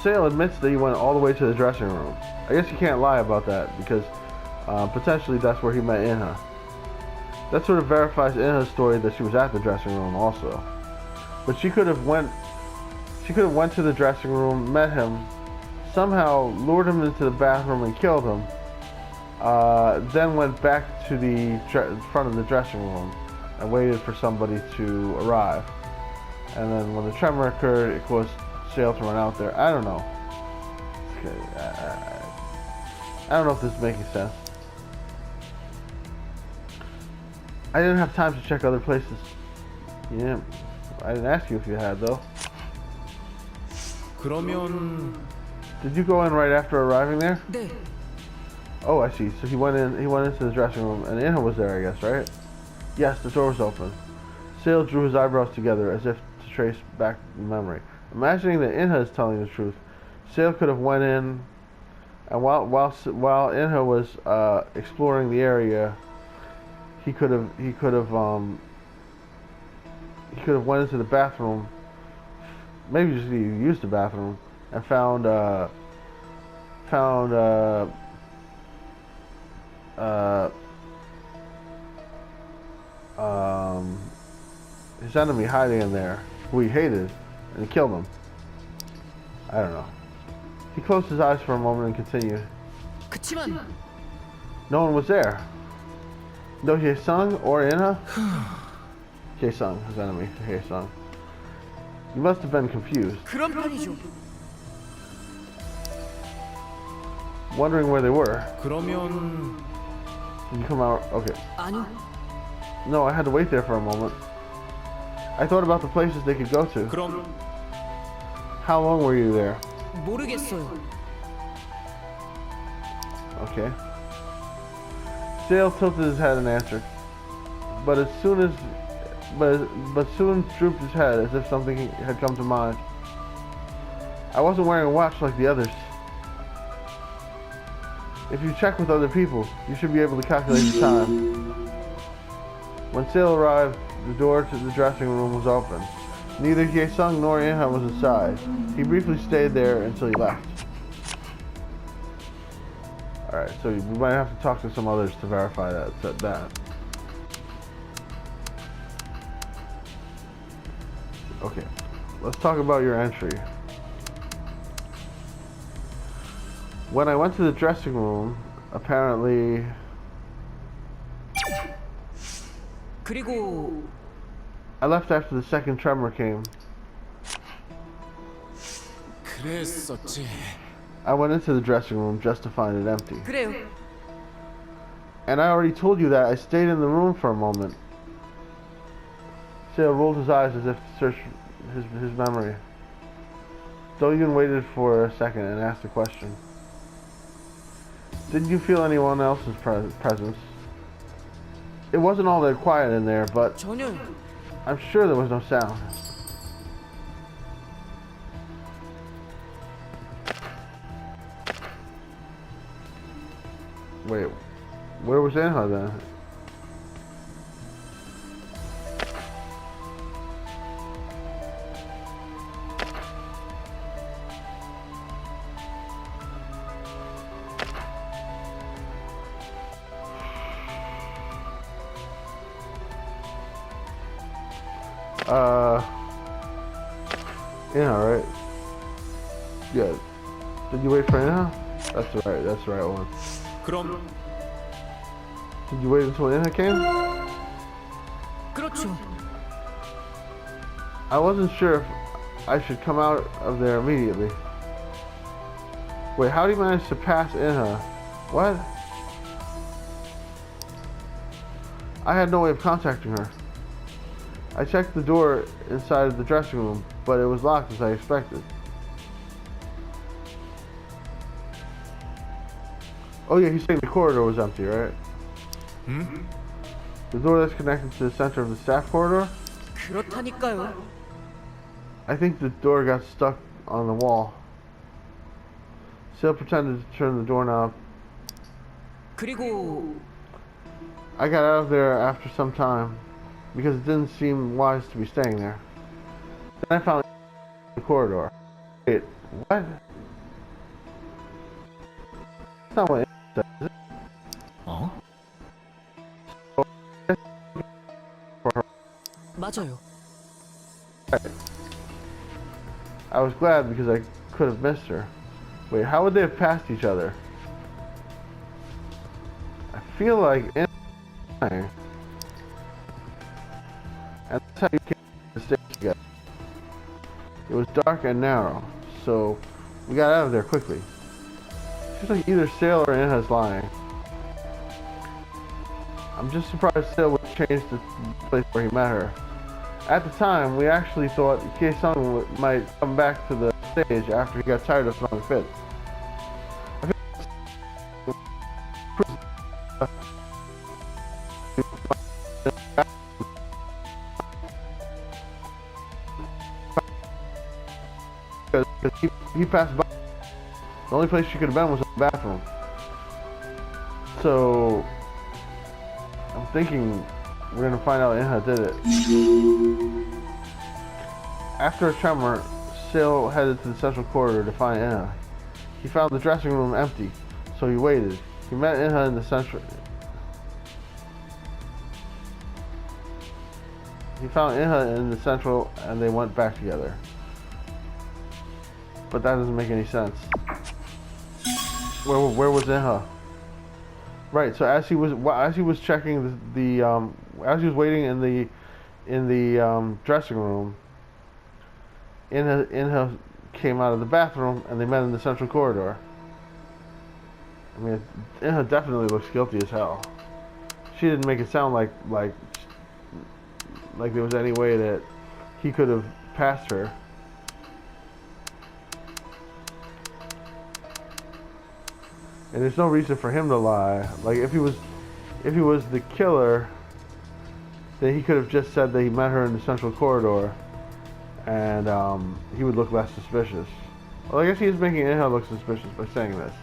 Sale admits that he went all the way to the dressing room. I guess you can't lie about that because potentially that's where he met Inha. That sort of verifies Inha's story that she was at the dressing room also. But she could have went to the dressing room, met him, somehow lured him into the bathroom and killed him. Then went back to the front of the dressing room and waited for somebody to arrive. And then when the tremor occurred, it caused Sale to run out there. I don't know. Okay, I don't know if this is making sense. I didn't have time to check other places. Yeah, I didn't ask you if you had though. 그러면 Did you go in right after arriving there? 네. Oh, I see. So he went into the dressing room and Inha was there, I guess, right? Yes, the door was open. Sale drew his eyebrows together as if to trace back the memory. Imagining that Inha is telling the truth, Sale could have went in, and while Inha was exploring the area, he could have went into the bathroom, maybe just used the bathroom, and found his enemy hiding in there, who he hated, and he killed him. I don't know. He closed his eyes for a moment and continued. 그치만 No one was there. No Hye-sung or Inha? Hye-sung, his enemy, Hye-sung. You must have been confused, 그런 편이죠. wondering where they were. 그러면 Did you come out? Okay. 아니요. No, I had to wait there for a moment. I thought about the places they could go to. 그럼 How long were you there? 모르겠어요. Okay. Sale tilted his head and answered, but soon drooped his head as if something had come to mind. I wasn't wearing a watch like the others. If you check with other people, you should be able to calculate the time. When Sale arrived, the door to the dressing room was open. Neither Hye-sung nor Inha was inside. He briefly stayed there until he left. Alright, so we might have to talk to some others to verify that. Okay, let's talk about your entry. When I went to the dressing room, apparently... 그리고 I left after the second tremor came. 그랬었지. I went into the dressing room just to find it empty. 그래요. And I already told you that I stayed in the room for a moment. Sale rolled his eyes as if to search his memory. Doyun waited for a second and asked a question. Didn't you feel anyone else's presence? It wasn't all that quiet in there, but 전혀요. I'm sure there was no sound. Wait, where was Inha then? Inha, right? Yeah. Did you wait for Inha? That's the right one. 그럼 Did you wait until Inha came? 그렇죠. I wasn't sure if I should come out of there immediately. Wait, how did you manage to pass Inha? What? I had no way of contacting her. I checked the door inside of the dressing room, but it was locked as I expected. Oh yeah, he's saying the corridor was empty, right? The door that's connected to the center of the staff corridor? 그렇다니까요. I think the door got stuck on the wall. Sale pretended to turn the doorknob. 그리고 I got out of there after some time, because it didn't seem wise to be staying there. Then I found the corridor. Wait, what? That's not what it says, is it? 어? 맞아요. I was glad because I could have missed her. Wait, how would they have passed each other? I feel like in and that's how you came to the stage together. It was dark and narrow, so we got out of there quickly. Seems like either Sale or Inha's lying. I'm just surprised Sale would change the place where he met her. At the time, we actually thought Kye-sung might come back to the stage after he got tired of throwing fits. Because he passed by. The only place she could have been was in the bathroom. So I'm thinking we're gonna find out Inha did it. After a tremor, Sale headed to the central corridor to find Inha. He found the dressing room empty, so he waited. He met Inha in the central. He found Inha in the central, and they went back together. But that doesn't make any sense. Where was Inha? Right. So as he was checking as he was waiting in the dressing room, Inha came out of the bathroom and they met in the central corridor. I mean, Inha definitely looks guilty as hell. She didn't make it sound like there was any way that he could have passed her. And there's no reason for him to lie. Like if he was the killer, then he could have just said that he met her in the central corridor, and he would look less suspicious. Well, I guess he is making Inha look suspicious by saying this.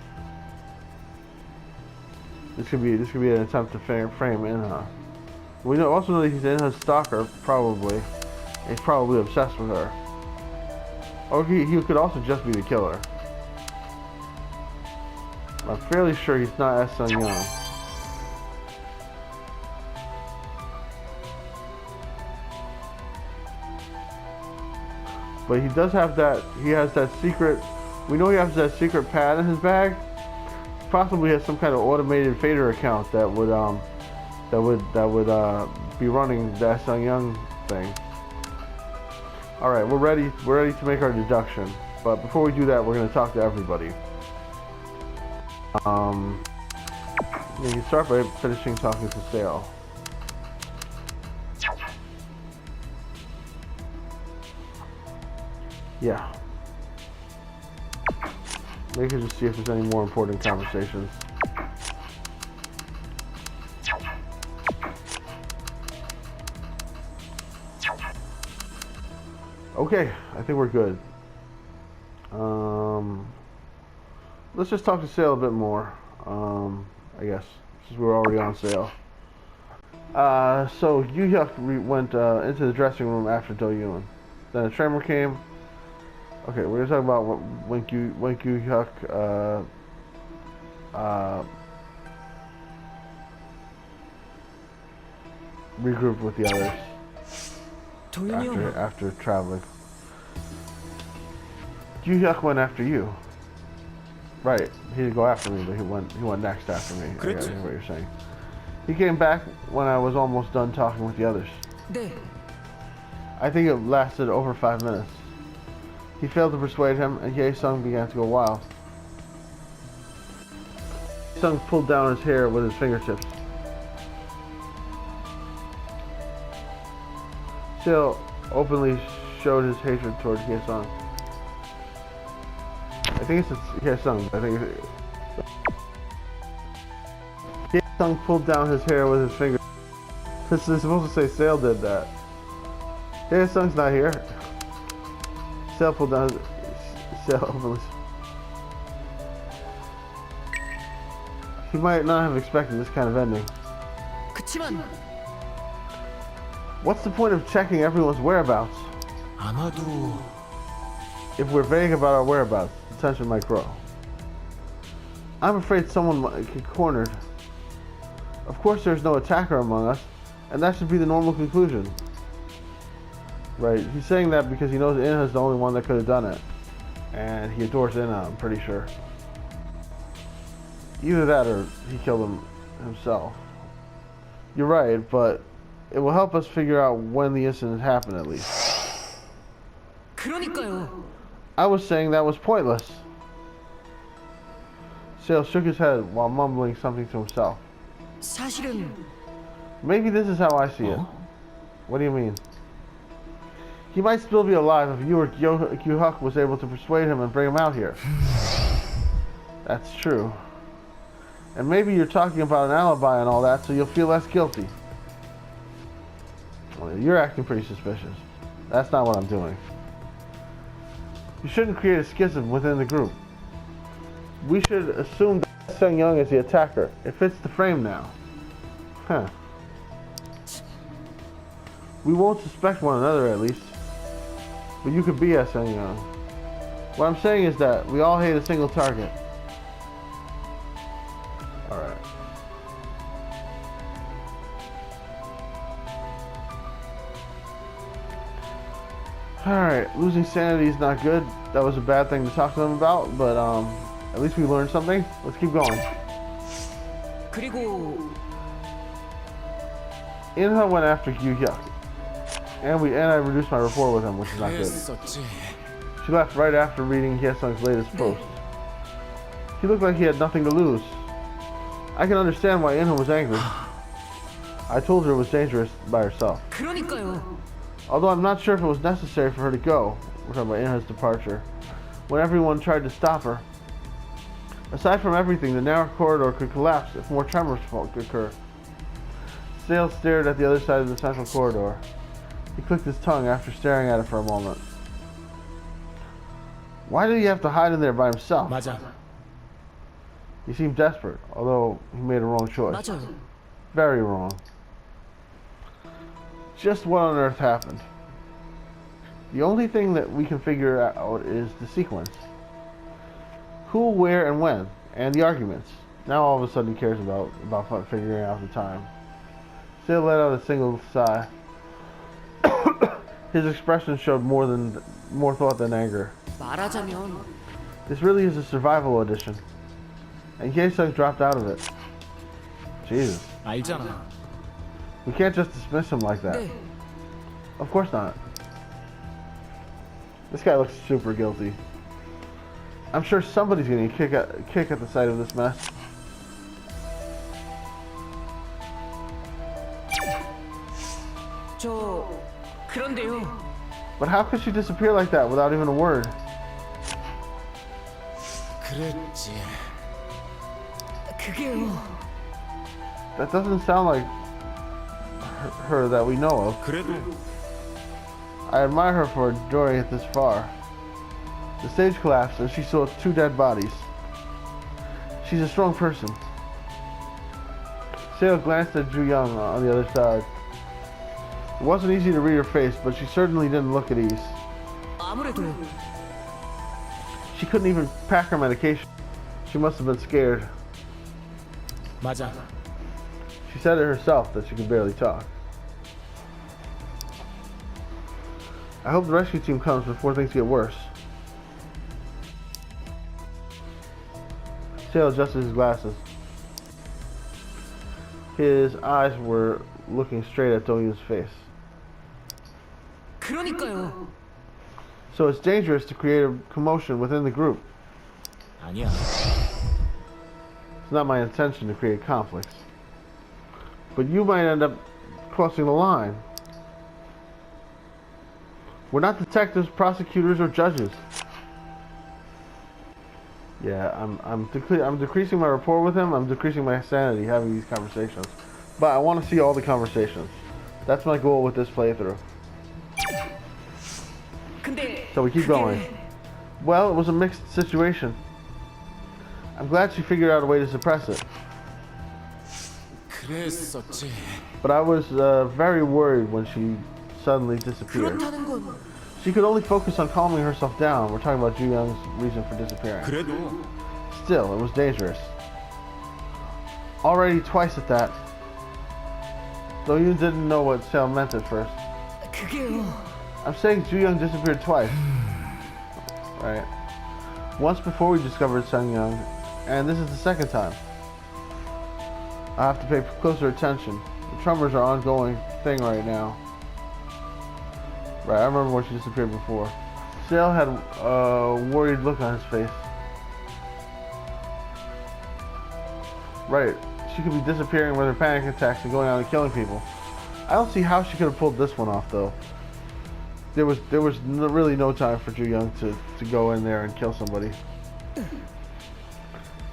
This could be an attempt to frame Inha. We also know that he's Inha's stalker, probably. And he's probably obsessed with her. Or he could also just be the killer. I'm fairly sure he's not S. Sung Young. But he does have that. He has that secret. We know he has that secret pad in his bag. Possibly has some kind of automated fader account that would be running the S. Sung Young thing. All right, we're ready. We're ready to make our deduction. But before we do that, we're going to talk to everybody. You can start by finishing talking to Sale. Yeah. Maybe just see if there's any more important conversations. Okay, I think we're good. Let's just talk to Sale a bit more, I guess, since we're already on Sale. So Yu-hyuk went into the dressing room after Do-yoon. Then a tremor came. Okay, we're gonna talk about when Yu-hyuk regrouped with the others after traveling. Yu-hyuk went after you. Right, he didn't go after me, but he went next after me. I get what you're saying. He came back when I was almost done talking with the others. 네. I think it lasted over 5 minutes. He failed to persuade him, and Ye-sung began to go wild. Ye-sung pulled down his hair with his fingertips. Sale openly showed his hatred towards Ye-sung. I think it's Ye-sung. I think Ye-sung pulled down his hair with his fingers. This is supposed to say Sale did that. Ye-sung's not here. Sale pulled down his... Sale openly... He might not have expected this kind of ending. 그치만 What's the point of checking everyone's whereabouts? 아마도 If we're vague about our whereabouts, the tension might grow. I'm afraid someone might get cornered. Of course there's no attacker among us, and that should be the normal conclusion. Right, he's saying that because he knows Inha's the only one that could have done it. And he adores Inha, I'm pretty sure. Either that or he killed him himself. You're right, but it will help us figure out when the incident happened at least. 그러니까요. I was saying that was pointless. Sale shook his head while mumbling something to himself. 사실은 Maybe this is how I see it. What do you mean? He might still be alive if you or Kyuhuk was able to persuade him and bring him out here. That's true. And maybe you're talking about an alibi and all that, so you'll feel less guilty. Well, you're acting pretty suspicious. That's not what I'm doing. You shouldn't create a schism within the group. We should assume that Sung Young is the attacker. It fits the frame now. Huh. We won't suspect one another at least. But you could be Sung Young. What I'm saying is that we all hate a single target. Alright. Alright, losing sanity is not good. That was a bad thing to talk to them about, but at least we learned something. Let's keep going. 그리고 Inha went after Gyuhyuk. And I reduced my rapport with him, which is not good. 그랬었지. She left right after reading Hyesung's latest post. He looked like he had nothing to lose. I can understand why Inha was angry. I told her it was dangerous by herself. 그러니까요. Although I'm not sure if it was necessary for her to go. We're talking about Inha's departure. When everyone tried to stop her. Aside from everything, the narrow corridor could collapse if more tremors occur. Sale stared at the other side of the central corridor. He clicked his tongue after staring at it for a moment. Why did he have to hide in there by himself? 맞아. He seemed desperate, although he made a wrong choice. 맞아요. Very wrong. Just what on earth happened? The only thing that we can figure out is the sequence. Who, where, and when, and the arguments. Now all of a sudden he cares about figuring out the time. Sale let out a single sigh. His expression showed more thought than anger. 말하자면 This really is a survival audition. And Hyesung dropped out of it. Jesus. 알잖아. We can't just dismiss him like that. 네. Of course not. This guy looks super guilty. I'm sure somebody's getting a kick at the sight of this mess. 그런데요. But how could she disappear like that without even a word? 그랬지. 그게요. That doesn't sound like her that we know of. 그래도 I admire her for enduring it this far. The stage collapsed and she saw 2 dead bodies. She's a strong person. Sale glanced at Ju Young on the other side. It wasn't easy to read her face, but she certainly didn't look at ease. 아무래도 She couldn't even pack her medication. She must have been scared. 맞아. She said it herself that she could barely talk. I hope the rescue team comes before things get worse. Sale adjusted his glasses. His eyes were looking straight at Dongyun's face. 그러니까요. So it's dangerous to create a commotion within the group. 아니야. It's not my intention to create conflicts. But you might end up crossing the line. We're not detectives, prosecutors, or judges. Yeah, I'm decreasing my rapport with him. I'm decreasing my sanity having these conversations. But I want to see all the conversations. That's my goal with this playthrough. 근데 So we keep going. Well, it was a mixed situation. I'm glad she figured out a way to suppress it. 그랬었지. But I was very worried when she suddenly disappeared. 그렇다는 건 She could only focus on calming herself down. We're talking about Ju Young's reason for disappearing. 그래도 Still, it was dangerous. Already twice at that. Though you didn't know what Sale meant at first. 그게요. I'm saying Ju-young disappeared twice. Right. Once before we discovered Sung-young, and this is the second time. I have to pay closer attention. The tremors are an ongoing thing right now. Right, I remember when she disappeared before. Sale had a worried look on his face. Right, she could be disappearing with her panic attacks and going out and killing people. I don't see how she could have pulled this one off though. There was really no time for Ju-young to go in there and kill somebody.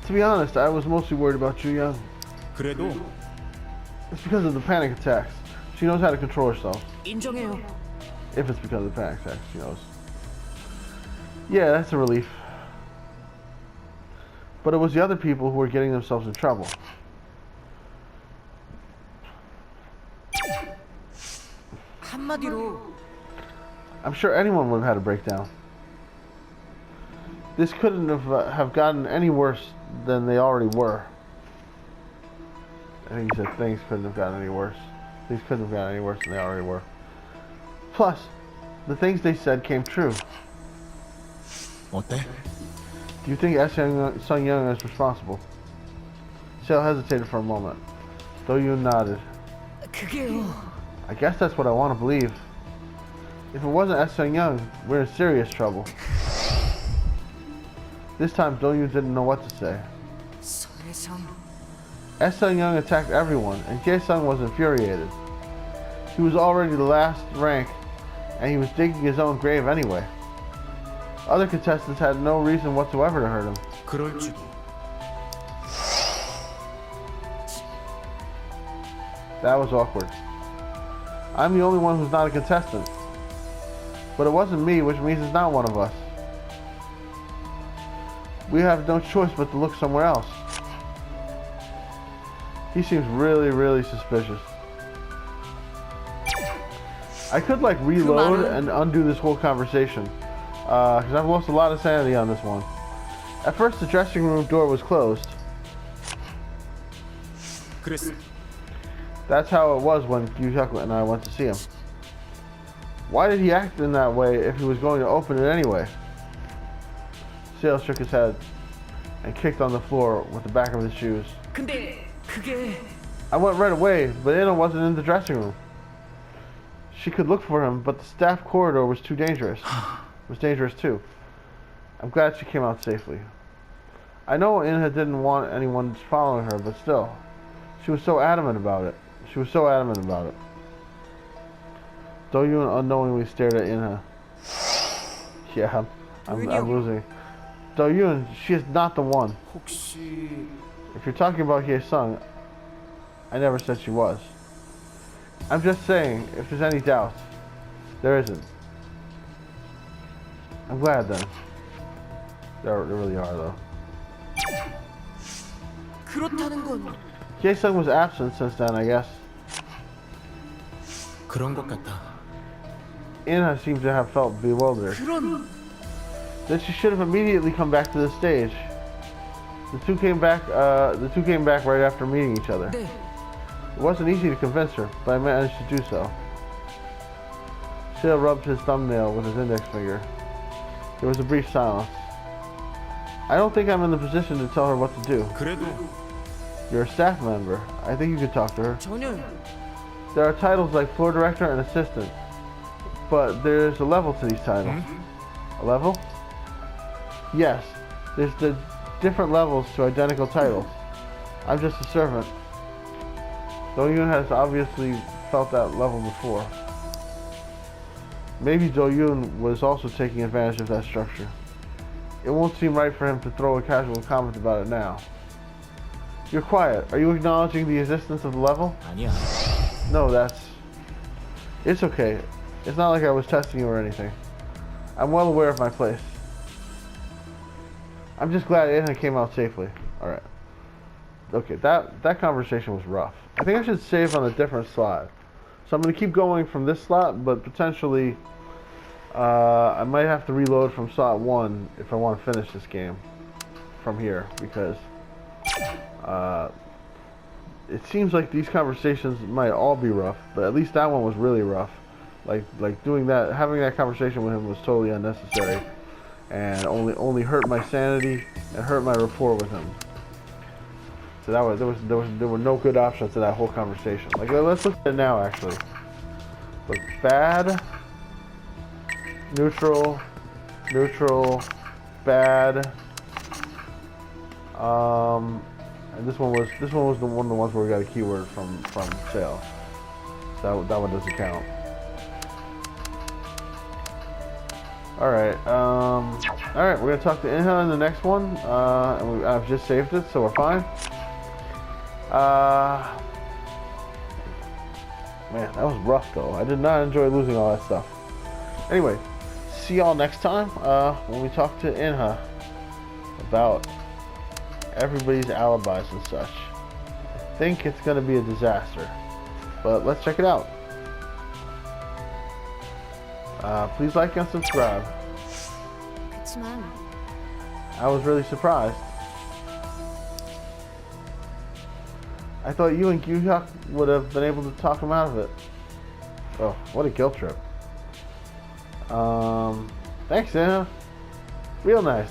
To be honest, I was mostly worried about Ju-young. 그래도 It's because of the panic attacks. She knows how to control herself. 인정해요. If it's because of the panic attacks, she knows. Yeah, that's a relief. But it was the other people who were getting themselves in trouble. 한마디로 I'm sure anyone would have had a breakdown. This couldn't have gotten any worse than they already were. I think he said things couldn't have gotten any worse. Things couldn't have gotten any worse than they already were. Plus, the things they said came true. 어때? Do you think Sung-young is responsible? Sale hesitated for a moment. Do-yoon nodded. 그게요. I guess that's what I want to believe. If it wasn't Sung-young, we're in serious trouble. This time, Do-yoon didn't know what to say. 서해상 Sung-young attacked everyone, and Jae-sung was infuriated. He was already the last rank, and he was digging his own grave anyway. Other contestants had no reason whatsoever to hurt him. 그럴지도. That was awkward. I'm the only one who's not a contestant. But it wasn't me, which means it's not one of us. We have no choice but to look somewhere else. He seems really, really suspicious. I could like reload and undo this whole conversation. Because I've lost a lot of sanity on this one. At first the dressing room door was closed. 그랬어. That's how it was when Yu-hyuk and I went to see him. Why did he act in that way if he was going to open it anyway? Sale shook his head and kicked on the floor with the back of his shoes. 근데 그게 I went right away, but Inna wasn't in the dressing room. She could look for him, but the staff corridor was too dangerous. Was dangerous too. I'm glad she came out safely. I know Inna didn't want anyone following her, but still. She was so adamant about it. She was so adamant about it. Do-yoon unknowingly stared at Inha. Yeah, I'm losing. Do-yoon, she is not the one. 혹시 If you're talking about Hye-sung, I never said she was. I'm just saying, if there's any doubt, there isn't. I'm glad then. There really are though. 그렇다는 건 Hye-sung was absent since then, I guess. 그런 것 같아. Inha seems to have felt bewildered. 그런 Then she should have immediately come back to the stage. The two came back right after meeting each other. 네. It wasn't easy to convince her, but I managed to do so. Sale rubbed his thumbnail with his index finger. There was a brief silence. I don't think I'm in the position to tell her what to do. 그래도 You're a staff member. I think you could talk to her. 전혀 There are titles like floor director and assistant, but there's a level to these titles. A level? Yes, there's the different levels to identical titles. I'm just a servant. Do-yoon has obviously felt that level before. Maybe Do-yoon was also taking advantage of that structure. It won't seem right for him to throw a casual comment about it now. You're quiet. Are you acknowledging the existence of the level? 아니야. No, it's okay. It's not like I was testing you or anything. I'm well aware of my place. I'm just glad Inha came out safely. Alright. Okay, that conversation was rough. I think I should save on a different slot. So I'm going to keep going from this slot, but potentially I might have to reload from slot 1 if I want to finish this game from here because it seems like these conversations might all be rough, but at least that one was really rough. Like doing that, having that conversation with him was totally unnecessary, and only hurt my sanity and hurt my rapport with him. So there were no good options to that whole conversation. Like, let's look at it now actually. Look, bad, neutral, bad. And this one was the one of the ones where we got a keyword from sale. So that one doesn't count. All right, we're gonna talk to Inha in the next one, and I've just saved it, so we're fine. Man, that was rough though. I did not enjoy losing all that stuff. Anyway, see y'all next time when we talk to Inha about everybody's alibis and such. I think it's gonna be a disaster, but let's check it out. Please like and subscribe. 그치만 I was really surprised. I thought you and Gyuhyuk would have been able to talk him out of it. Oh, what a guilt trip. Thanks, Anna. Real nice.